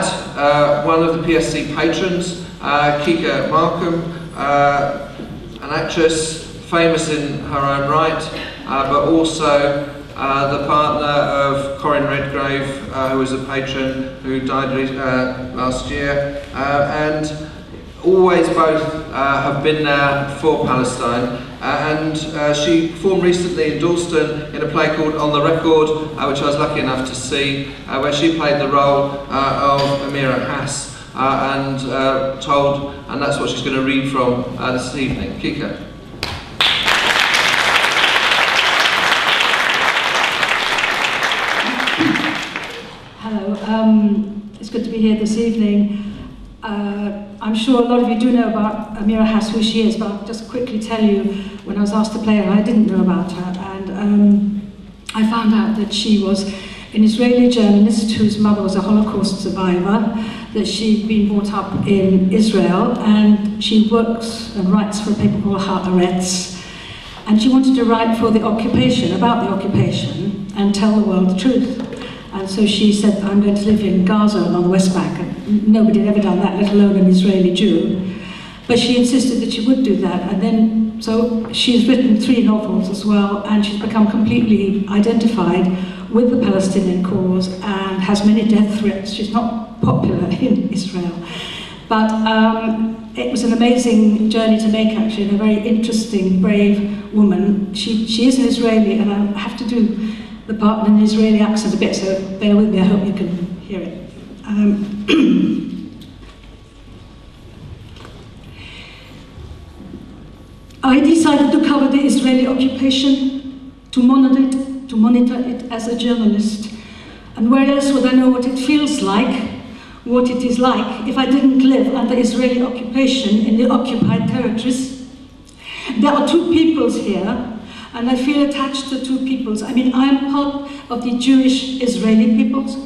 that, one of the PSC patrons, Kika Markham, an actress famous in her own right, but also the partner of Corinne Redgrave, who was a patron who died last year, and always both have been there for Palestine. And she performed recently in Dalston in a play called On the Record, which I was lucky enough to see, where she played the role of Amira Hass, and that's what she's going to read from this evening. Kika. Hello, it's good to be here this evening. I'm sure a lot of you do know about Amira Hass, who she is, but I'll just quickly tell you, when I was asked to play her, I didn't know about her, and I found out that she was an Israeli journalist whose mother was a Holocaust survivor, that she'd been brought up in Israel, and she works and writes for a paper called Haaretz, and she wanted to write for the occupation, about the occupation, and tell the world the truth. And so she said, I'm going to live in Gaza on the West Bank. And nobody had ever done that, let alone an Israeli Jew. But she insisted that she would do that. And then, so she's written 3 novels as well, and she's become completely identified with the Palestinian cause and has many death threats. She's not popular in Israel. But it was an amazing journey to make, actually, and a very interesting, brave woman. She is an Israeli, and I have to do the part in an Israeli accent a bit, so bear with me, I hope you can hear it. I decided to cover the Israeli occupation, to monitor it as a journalist. And where else would I know what it feels like, what it is like, if I didn't live under Israeli occupation in the occupied territories? There are 2 peoples here, and I feel attached to 2 peoples. I mean, I am part of the Jewish Israeli peoples,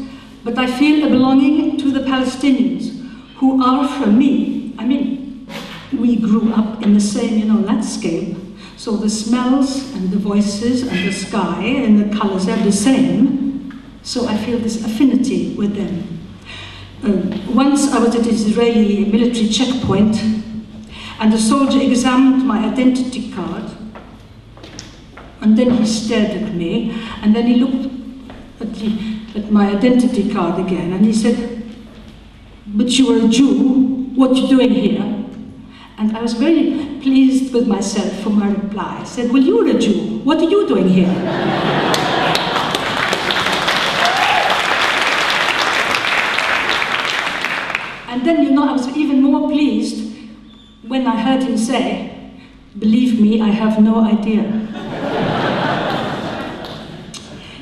but I feel a belonging to the Palestinians, who are from me. I mean, we grew up in the same, landscape, so the smells and the voices and the sky and the colors are the same, so I feel this affinity with them. Once I was at an Israeli military checkpoint, and the soldier examined my identity card, and then he stared at me, and then he looked at my identity card again, and he said, "But you are a Jew, what are you doing here?" And I was very pleased with myself for my reply. I said, "Well, you're a Jew, what are you doing here?" And then, I was even more pleased when I heard him say, "Believe me, I have no idea."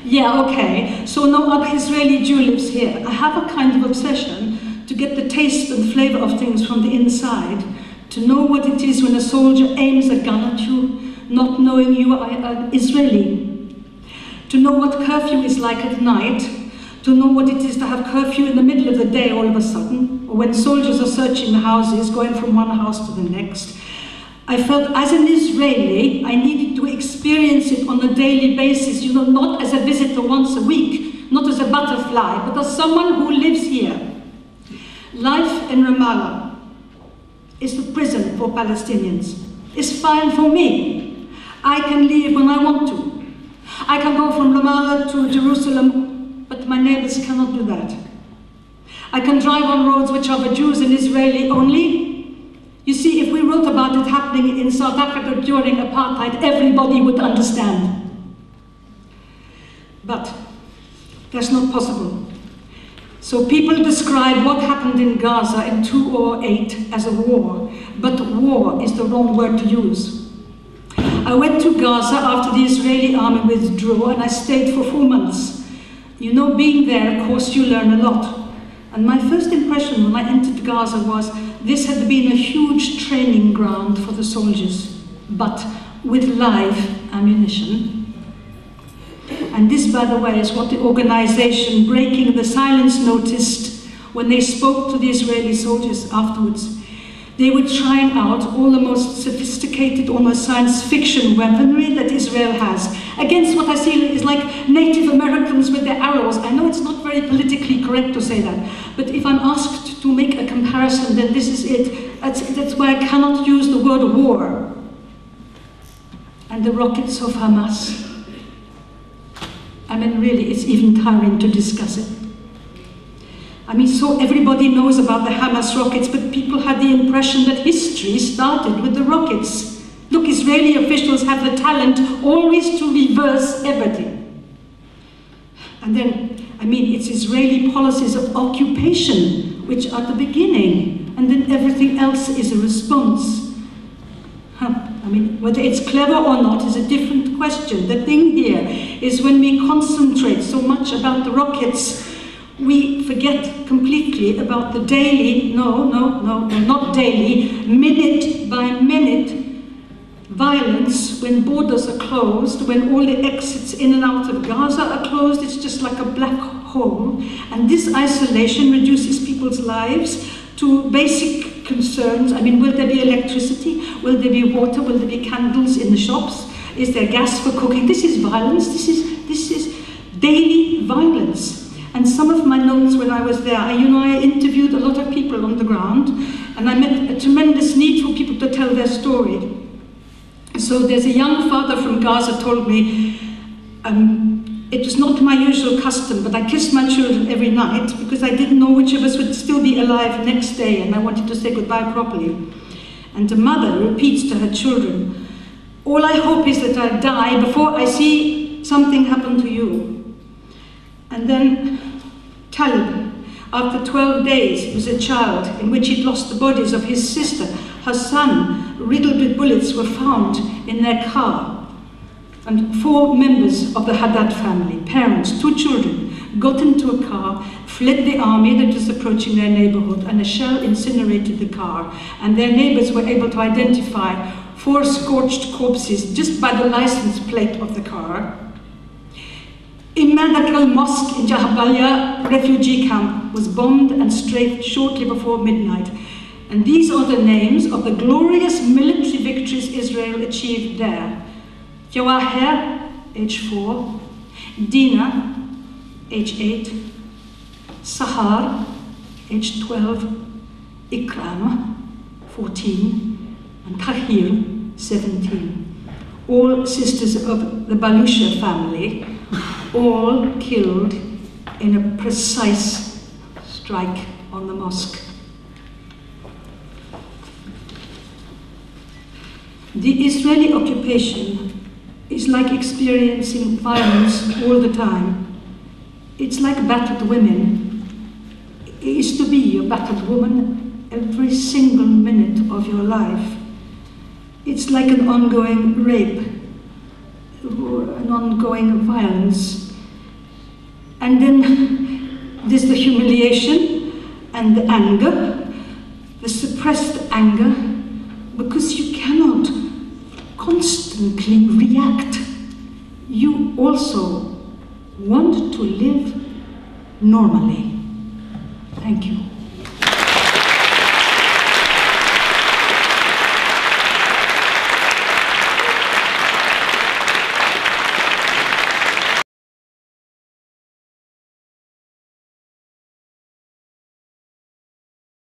Yeah, okay, so no other Israeli Jew lives here. I have a kind of obsession to get the taste and flavor of things from the inside, to know what it is when a soldier aims a gun at you, not knowing you are an Israeli. To know what curfew is like at night, to know what it is to have curfew in the middle of the day all of a sudden, or when soldiers are searching the houses, going from one house to the next. I felt as an Israeli, I needed to experience it on a daily basis, not as a visitor once a week, not as a butterfly, but as someone who lives here. Life in Ramallah is a prison for Palestinians. It's fine for me. I can leave when I want to. I can go from Ramallah to Jerusalem, but my neighbors cannot do that. I can drive on roads which are for Jews and Israeli only. You see, if we wrote about it happening in South Africa during apartheid, everybody would understand. But that's not possible. So people describe what happened in Gaza in 2008 as a war, but war is the wrong word to use. I went to Gaza after the Israeli army withdrew, and I stayed for 4 months. Being there, of course, you learn a lot. And my first impression when I entered Gaza was this had been a huge training ground for the soldiers, but with live ammunition. And this, by the way, is what the organization Breaking the Silence noticed when they spoke to the Israeli soldiers afterwards. They were trying out all the most sophisticated, almost science fiction weaponry that Israel has, against what I see is like Native Americans with their arrows. I know it's not very politically correct to say that, but if I'm asked to make a comparison, then this is it. That's why I cannot use the word war. And the rockets of Hamas. I mean, really, it's even tiring to discuss it. I mean, so everybody knows about the Hamas rockets, but people had the impression that history started with the rockets. Look, Israeli officials have the talent always to reverse everything. And then, I mean, it's Israeli policies of occupation which are the beginning, and then everything else is a response. I mean, whether it's clever or not is a different question. The thing here is when we concentrate so much about the rockets, we forget completely about the daily, not daily, minute by minute violence when borders are closed, when all the exits in and out of Gaza are closed. It's just like a black hole. And this isolation reduces people's lives to basic concerns. I mean, will there be electricity? Will there be water? Will there be candles in the shops? Is there gas for cooking? This is violence. This is daily violence. And some of my notes when I was there, I interviewed a lot of people on the ground, and I met a tremendous need for people to tell their story. So there's a young father from Gaza told me, it was not my usual custom, but I kissed my children every night because I didn't know which of us would still be alive next day, and I wanted to say goodbye properly. And the mother repeats to her children, all I hope is that I die before I see something happen to you. And then Talib, after 12 days, he was a child in which he'd lost the bodies of his sister. Her son, riddled with bullets, were found in their car. And 4 members of the Haddad family, parents, 2 children, got into a car, fled the army that was approaching their neighborhood, and a shell incinerated the car. And their neighbors were able to identify 4 scorched corpses just by the license plate of the car. Massacre mosque in Jabalia refugee camp was bombed and strafed shortly before midnight. And these are the names of the glorious military victories Israel achieved there. Jawahir, age 4, Dina, age 8, Sahar, age 12, Ikram, 14, and Tahir, 17. All sisters of the Balusha family, all killed in a precise strike on the mosque. The Israeli occupation is like experiencing violence all the time. It's like battered women. It is to be a battered woman every single minute of your life. It's like an ongoing rape, or an ongoing violence. And then there's the humiliation and the anger, the suppressed anger, because you cannot constantly react. You also want to live normally. Thank you.